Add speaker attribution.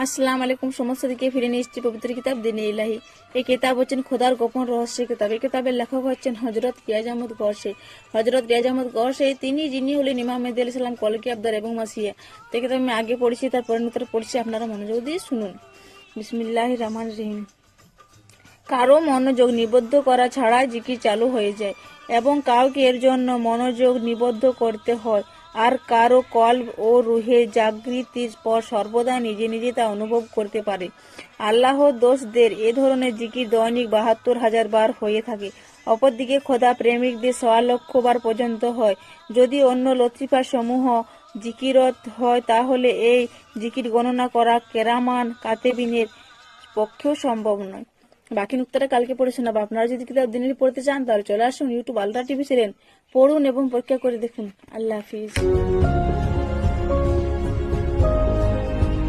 Speaker 1: আসসালামু আলাইকুম। সমস্ত দিকে ফিরে নিয়ে এসেছি পবিত্র কিতাব দিনে ইলাহি। এই কিতাব হচ্ছেন খোদার গোপন রহস্যের কিতাব। এই কিতাবের লেখক হচ্ছেন হজরত রিয়াজ আহমদ গরসে। হজরত রিয়াজ আহমদ গরসে তিনি যিনি হলেন ইমাম মেহদী আলাইহিস সালাম, কলকি আবদার এবং মাসিয়া। তো কিতাব আমি আগে পড়েছি, তার পরিণতর পড়ছি, আপনারা মনোযোগ দিয়ে শুনুন। বিসমিল্লাহির রহমানির রহিম। কারো মনোযোগ নিবদ্ধ করা ছাড়াই জিকির চালু হয়ে যায় এবং কাউকে এর জন্য মনোযোগ নিবদ্ধ করতে হয়, আর কারো কল্ব ও রুহের জাগৃতির পর সর্বদা নিজে নিজে তা অনুভব করতে পারে। আল্লাহ দোষদের এ ধরনের জিকির দৈনিক ৭২,০০০ বার হয়ে থাকে। অপরদিকে খোদা প্রেমিকদের ১,০০,০০০ বার পর্যন্ত হয়। যদি অন্য লতিফা সমূহ জিকিরত হয় তাহলে এই জিকির গণনা করা কেরামান কাতেবিনের পক্ষেও সম্ভব নয়। বাকি নুক্তাটা কালকে পড়ে শোনাবো। আপনারা যদি কিতাব দিনের পড়তে চান তাহলে চলে আসুন ইউটিউব আলট্রা টিভি চ্যানেল, পড়ুন এবং পরীক্ষা করে দেখুন। আল্লাহ হাফিজ।